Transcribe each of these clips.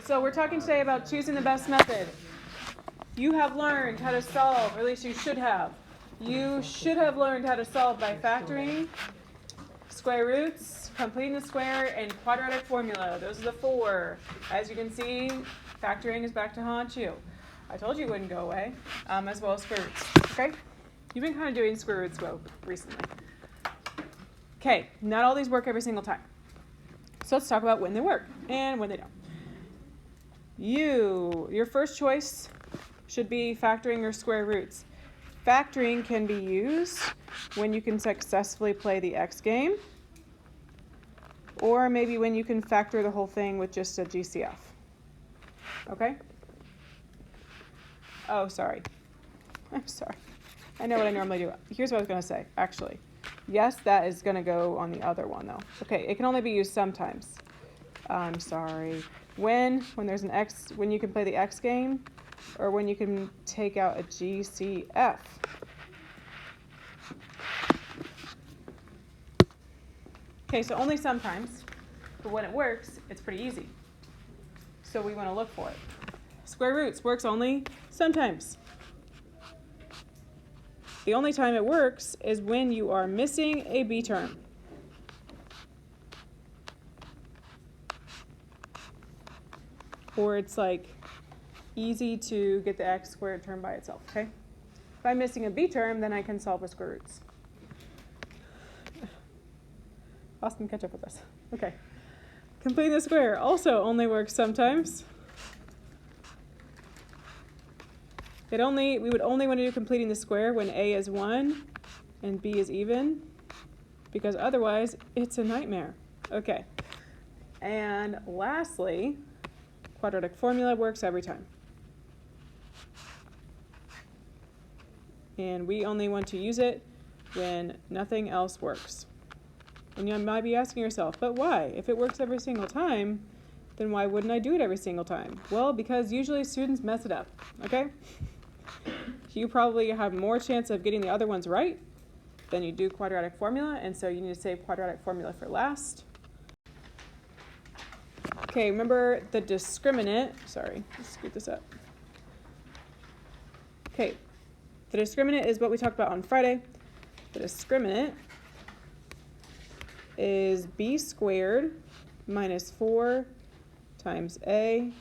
So we're talking today about choosing the best method. You have learned how to solve, or at least you should have. You should have learned how to solve by factoring, square roots, completing the square, and quadratic formula. Those are the four. As you can see, factoring is back to haunt you. I told you it wouldn't go away, as well as square roots. Okay? You've been kind of doing square roots well recently. Okay, not all these work every single time. So let's talk about when they work and when they don't. Your first choice should be factoring or square roots. Factoring can be used when you can successfully play the X game, or maybe when you can factor the whole thing with just a GCF. Okay? Oh, sorry. I'm sorry. I know what I normally do. Here's what I was going to say, actually. Yes, that is going to go on the other one, though. Okay, it can only be used sometimes. I'm sorry. When there's an X, when you can play the X game, or when you can take out a GCF. Okay, so only sometimes, but when it works, it's pretty easy. So we want to look for it. Square roots works only sometimes. The only time it works is when you are missing a B term. Or it's like easy to get the x squared term by itself, okay? If I'm missing a B term, then I can solve with square roots. Austin, catch up with us. Okay. Completing the square also only works sometimes. We would only want to do completing the square when A is 1 and B is even, because otherwise it's a nightmare. Okay. And lastly, quadratic formula works every time. And we only want to use it when nothing else works. And you might be asking yourself, but why? If it works every single time, then why wouldn't I do it every single time? Well, because usually students mess it up, okay? You probably have more chance of getting the other ones right than you do quadratic formula, and so you need to save quadratic formula for last. Okay, remember the discriminant. Sorry, let's scoot this up. Okay, the discriminant is what we talked about on Friday. The discriminant is b squared minus 4 times a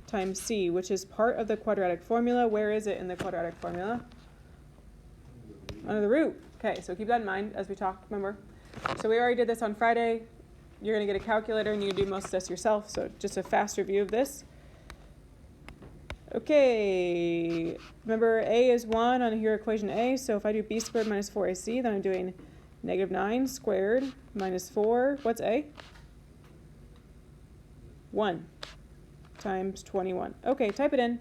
times c, which is part of the quadratic formula. Where is it in the quadratic formula? Under the root. Okay, so keep that in mind as we talk, remember. So we already did this on Friday. You're going to get a calculator and you can do most of this yourself, so just a fast review of this. Okay, remember a is 1 on here, equation a, so if I do b squared minus 4ac, then I'm doing negative 9 squared minus 4, what's a? 1 times 21. Okay, type it in.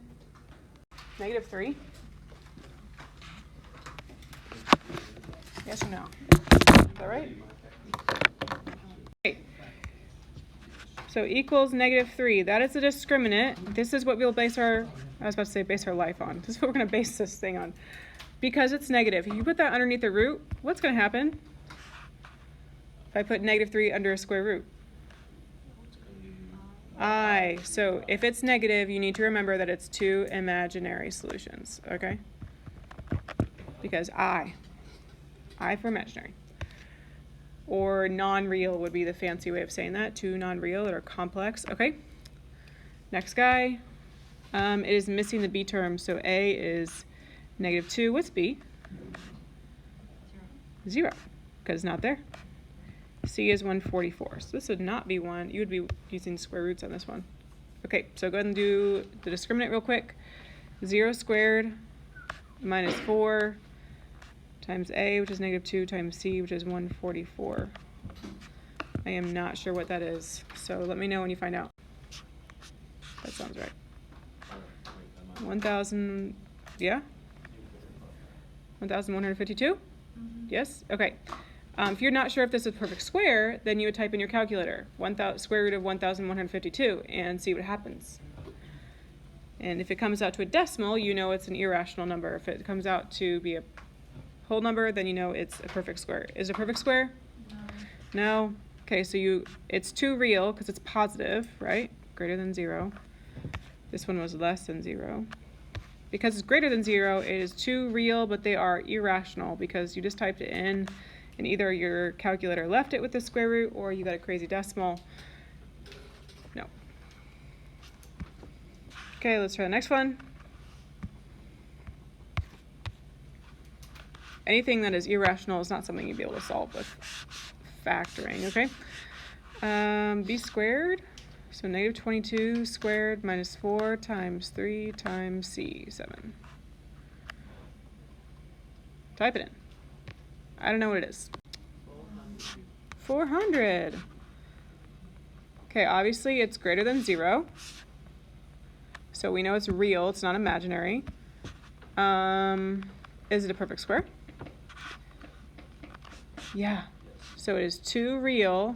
Negative 3. Yes or no? Is that right? Okay. So equals negative 3. That is the discriminant. This is what we'll base our life on. This is what we're going to base this thing on. Because it's negative. If you put that underneath the root, what's going to happen if I put negative 3 under a square root? I. So if it's negative, you need to remember that it's two imaginary solutions, okay? Because I for imaginary. Or non-real would be the fancy way of saying that. Two non-real that are complex, okay? Next guy, it is missing the B term, so A is negative 2. What's B? 0, because it's not there. C is 144. So this would not be 1. You would be using square roots on this one. Okay, so go ahead and do the discriminant real quick. 0 squared minus 4 times A, which is negative 2, times C, which is 144. I am not sure what that is, so let me know when you find out. That sounds right. 1,000, yeah? 1,152? Yes? Okay. If you're not sure if this is a perfect square, then you would type in your calculator, square root of 1,152, and see what happens. And if it comes out to a decimal, you know it's an irrational number. If it comes out to be a whole number, then you know it's a perfect square. Is it a perfect square? No. Okay, so it's too real because it's positive, right? Greater than 0. This one was less than 0. Because it's greater than 0, it is too real, but they are irrational because you just typed it in and either your calculator left it with the square root or you got a crazy decimal. No. Okay, let's try the next one. Anything that is irrational is not something you'd be able to solve with factoring, okay? B squared, so negative 22 squared minus 4 times 3 times C, 7. Type it in. I don't know what it is. 400. Okay, obviously it's greater than 0. So we know it's real, it's not imaginary. Is it a perfect square? Yeah. So it is too real,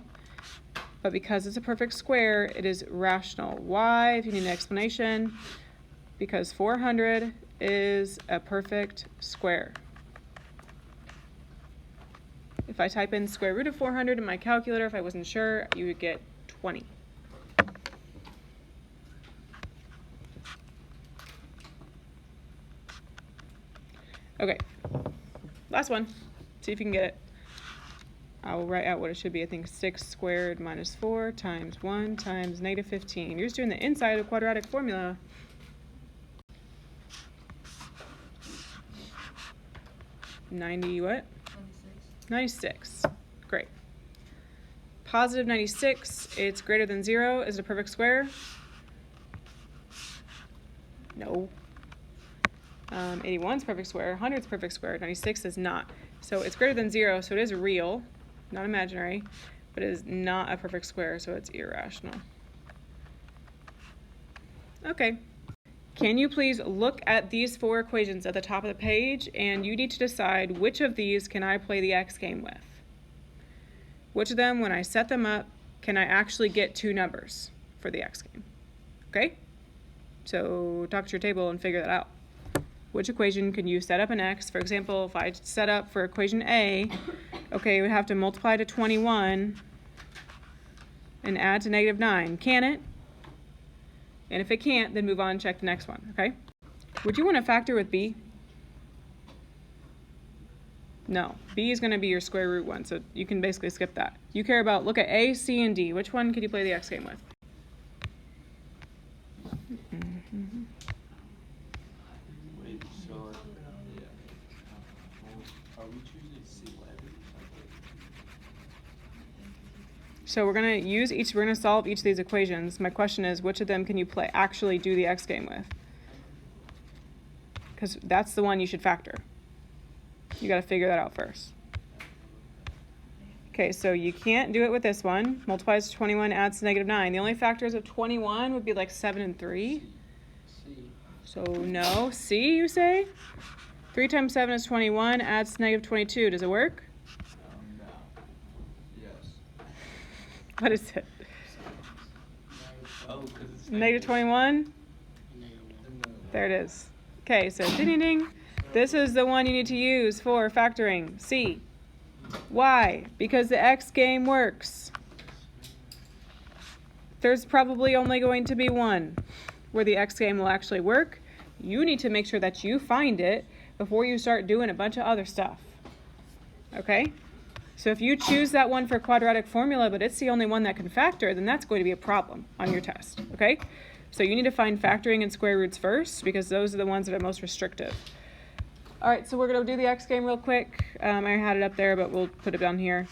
but because it's a perfect square, it is rational. Why? If you need an explanation, because 400 is a perfect square. If I type in square root of 400 in my calculator, if I wasn't sure, you would get 20. Okay, last one. See if you can get it. I will write out what it should be. I think 6 squared minus 4 times 1 times negative 15. You're just doing the inside of a quadratic formula. What? 96. 96. Great. Positive 96, it's greater than 0. Is it a perfect square? No. 81 is perfect square, 100 is perfect square, 96 is not. So it's greater than 0, so it is real, not imaginary, but it is not a perfect square, so it's irrational. Okay. Can you please look at these 4 equations at the top of the page, and you need to decide which of these can I play the X game with? Which of them, when I set them up, can I actually get 2 numbers for the X game? Okay? So talk to your table and figure that out. Which equation can you set up an X? For example, if I set up for equation A, okay, it would have to multiply to 21 and add to negative 9. Can it? And if it can't, then move on and check the next one, okay? Would you want to factor with B? No. B is going to be your square root one, so you can basically skip that. You care about, look at A, C, and D. Which one could you play the X game with? So we're going to solve each of these equations. My question is, which of them can you actually do the X game with? Because that's the one you should factor. You got to figure that out first. Okay, so you can't do it with this one. Multiplies to 21, adds to negative 9. The only factors of 21 would be like 7 and 3. So no. C, you say? 3 times 7 is 21, adds to negative 22. Does it work? What is it? Oh, it's negative 21? There it is. Okay, so ding ding ding. This is the one you need to use for factoring. C. Why? Because the X game works. There's probably only going to be one where the X game will actually work. You need to make sure that you find it before you start doing a bunch of other stuff. Okay? So if you choose that one for quadratic formula, but it's the only one that can factor, then that's going to be a problem on your test, okay? So you need to find factoring and square roots first, because those are the ones that are most restrictive. All right, so we're going to do the X game real quick. I had it up there, but we'll put it down here.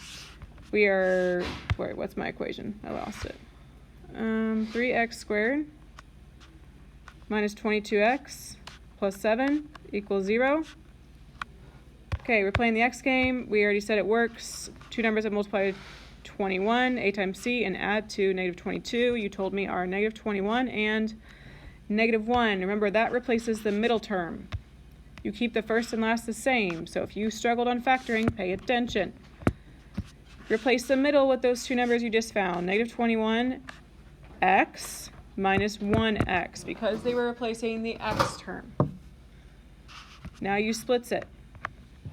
We are, what's my equation? I lost it. 3x squared minus 22x plus 7 equals 0. Okay, we're playing the X game. We already said it works. 2 numbers that multiply 21, A times C, and add to negative 22. You told me are negative 21 and negative 1. Remember, that replaces the middle term. You keep the first and last the same. So if you struggled on factoring, pay attention. Replace the middle with those 2 numbers you just found. Negative 21x minus 1x, because they were replacing the x term. Now you splits it.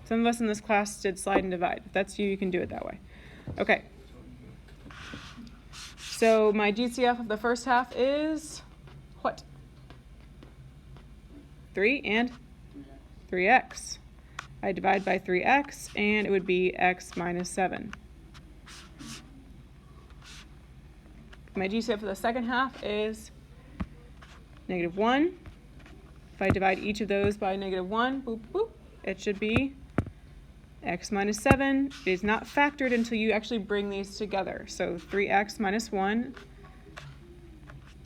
Some of us in this class did slide and divide. If that's you, you can do it that way. Okay. So my GCF of the first half is what? 3 and 3x. I divide by 3x, and it would be x minus 7. My GCF for the second half is -1. If I divide each of those by -1, boop, boop, it should be x minus 7. It is not factored until you actually bring these together. So 3x minus 1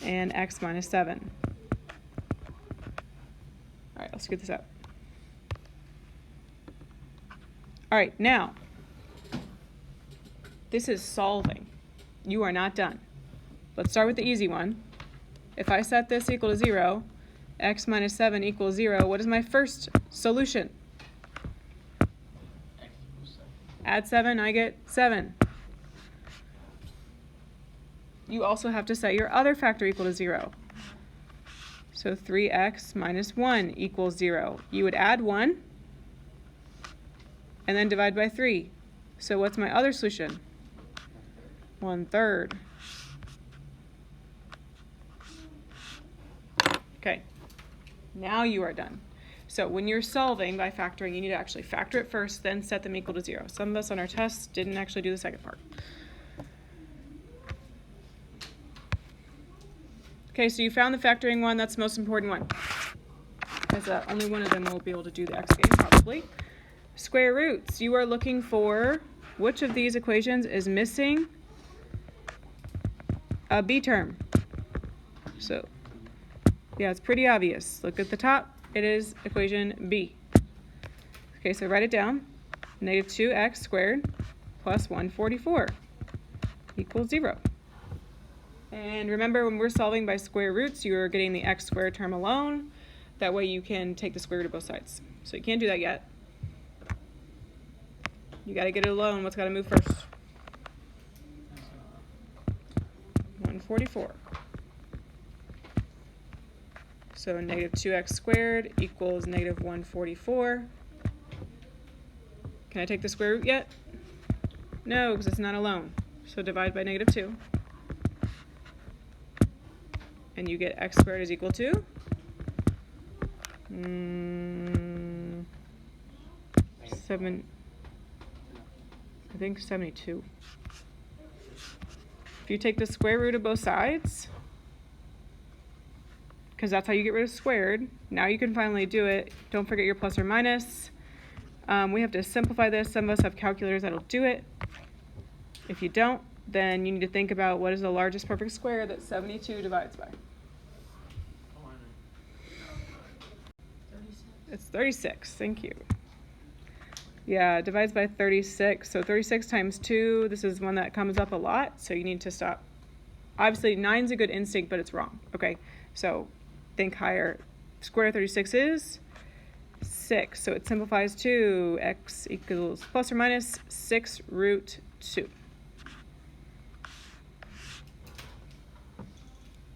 and x minus 7. All right, let's get this out. All right, now, this is solving. You are not done. Let's start with the easy one. If I set this equal to 0, x minus 7 equals 0, what is my first solution? Add 7, I get 7. You also have to set your other factor equal to 0. So 3x minus 1 equals 0. You would add 1 and then divide by 3. So what's my other solution? 1/3. Okay, now you are done. So when you're solving by factoring, you need to actually factor it first, then set them equal to 0. Some of us on our tests didn't actually do the second part. Okay, so you found the factoring one. That's the most important one, because only one of them will be able to do the x game probably. Square roots. You are looking for which of these equations is missing a b term. So yeah, it's pretty obvious. Look at the top. It is equation B. Okay, so write it down. -2x squared plus 144 equals 0. And remember, when we're solving by square roots, you are getting the x squared term alone. That way you can take the square root of both sides. So you can't do that yet. You got to get it alone. What's got to move first? 144. So -2x squared equals -144. Can I take the square root yet? No, because it's not alone. So divide by -2. And you get x squared is equal to? I think 72. If you take the square root of both sides, because that's how you get rid of squared, now you can finally do it. Don't forget your plus or minus. We have to simplify this. Some of us have calculators that'll do it. If you don't, then you need to think about what is the largest perfect square that 72 divides by. It's 36. Thank you. Yeah, it divides by 36. So 36 times 2, this is one that comes up a lot, so you need to stop. Obviously, 9's a good instinct, but it's wrong. Okay, so think higher. Square root of 36 is 6. So it simplifies to x equals plus or minus 6 root 2.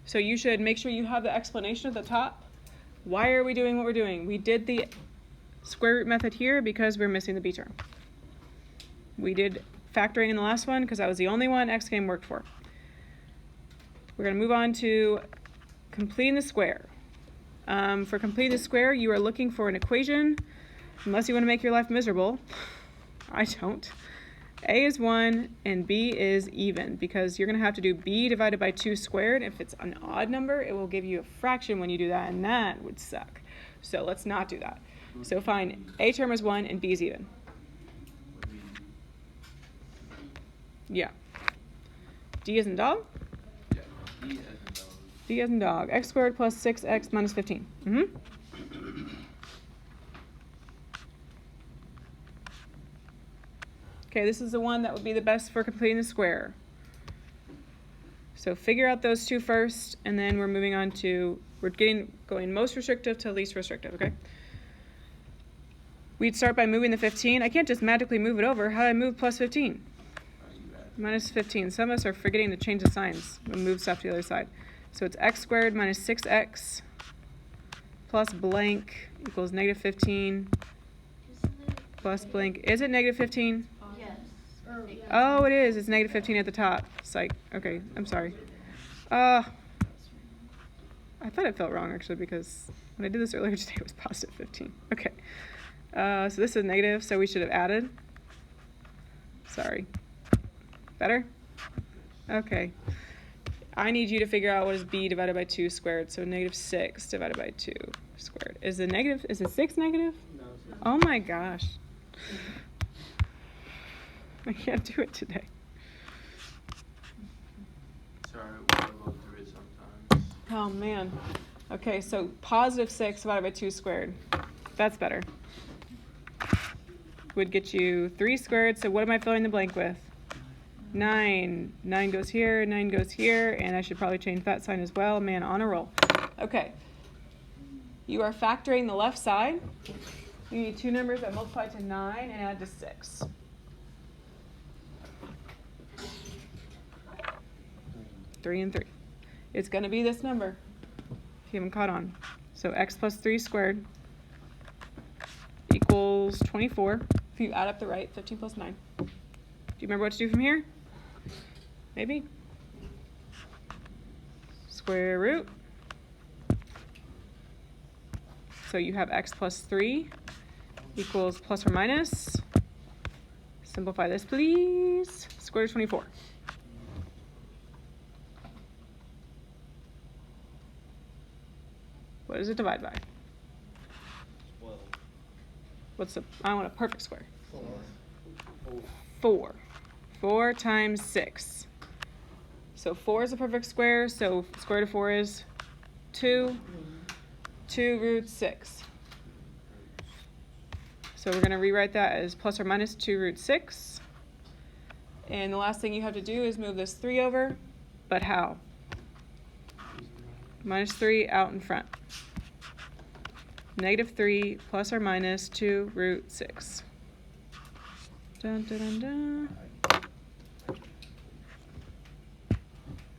So you should make sure you have the explanation at the top. Why are we doing what we're doing? We did the square root method here because we're missing the b term. We did factoring in the last one because that was the only one x game worked for. We're going to move on to completing the square. For completing the square, you are looking for an equation, unless you want to make your life miserable. I don't. A is 1 and b is even, because you're going to have to do b divided by 2 squared. If it's an odd number, it will give you a fraction when you do that, and that would suck. So let's not do that. So fine, a term is 1 and b is even. Yeah. D as in dog? Yeah, D as in dog. D as in dog. X squared plus 6x minus 15. Okay, this is the one that would be the best for completing the square. So figure out those two first, and then we're moving on to, going most restrictive to least restrictive, okay? We'd start by moving the 15. I can't just magically move it over. How do I move plus 15? Minus 15. Some of us are forgetting to change the signs and move stuff to the other side. So it's x squared minus 6x plus blank equals negative 15 plus blank. Is it negative 15? Oh, it is. It's negative 15 at the top. Psych. Okay, I'm sorry. I thought it felt wrong actually because when I did this earlier today it was positive 15. Okay. So this is negative, so we should have added. Sorry. Better? Okay. I need you to figure out what is b divided by 2 squared. So negative 6 divided by 2 squared. Is it 6 negative? No, it's Oh my gosh. I can't do it today. sorry, we'll go through it sometimes. Oh man. Okay, so positive 6 divided by 2 squared. That's better. Would get you 3 squared, so what am I filling the blank with? 9. 9 goes here, 9 goes here, and I should probably change that sign as well. Man, on a roll. Okay. You are factoring the left side. You need two numbers that multiply to 9 and add to 6. Three and 3. It's going to be this number, if you haven't caught on. So x plus 3 squared equals 24. If you add up the right, 15 plus 9. Do you remember what to do from here? Maybe? Square root. So you have x plus 3 equals plus or minus. Simplify this, please. Square root of 24. What does it divide by? 12. I want a perfect square. 4. 4 times 6. So 4 is a perfect square, so square root of 4 is 2. 2 root 6. So we're going to rewrite that as plus or minus 2 root 6. And the last thing you have to do is move this 3 over. But how? Minus 3 out in front. Negative 3 plus or minus 2 root 6. Dun, dun, dun, dun.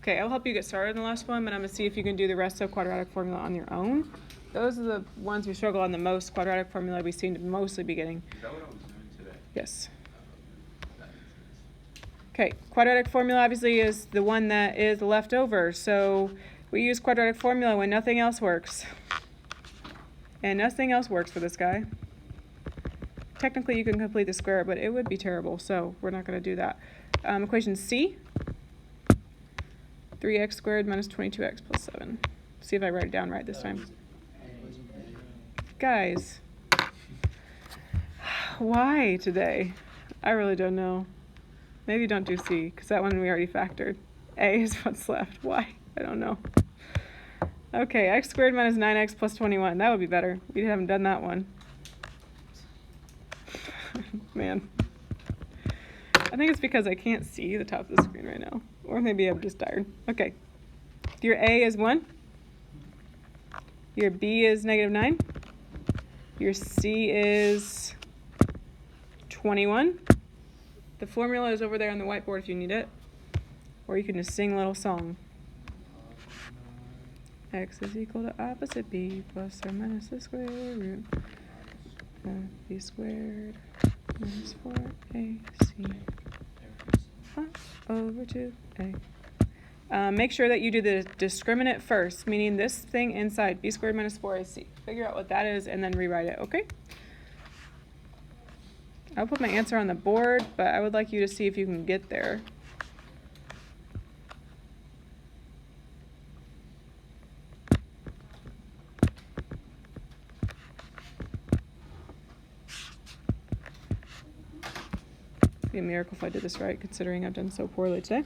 Okay, I'll help you get started on the last one, but I'm going to see if you can do the rest of quadratic formula on your own. Those are the ones we struggle on the most. Quadratic formula we seem to mostly be getting. Is that what I was doing today? Yes. That makes sense. Okay, quadratic formula obviously is the one that is left over. So we use quadratic formula when nothing else works. And nothing else works for this guy. Technically you can complete the square, but it would be terrible, so we're not going to do that. Equation C. 3x squared minus 22x plus 7. See if I write it down right this time. Guys, why today? I really don't know. Maybe don't do C, because that one we already factored. A is what's left. Why? I don't know. Okay, x squared minus 9x plus 21. That would be better. We haven't done that one. Man. I think it's because I can't see the top of the screen right now. Or maybe I'm just tired. Okay. Your A is 1. Your B is negative 9. Your C is 21. The formula is over there on the whiteboard if you need it. Or you can just sing a little song. X is equal to opposite B plus or minus the square root of B squared minus 4AC over 2A. Make sure that you do the discriminant first, meaning this thing inside B squared minus 4AC. Figure out what that is and then rewrite it, okay? I'll put my answer on the board, but I would like you to see if you can get there. It'd be a miracle if I did this right, considering I've done so poorly today.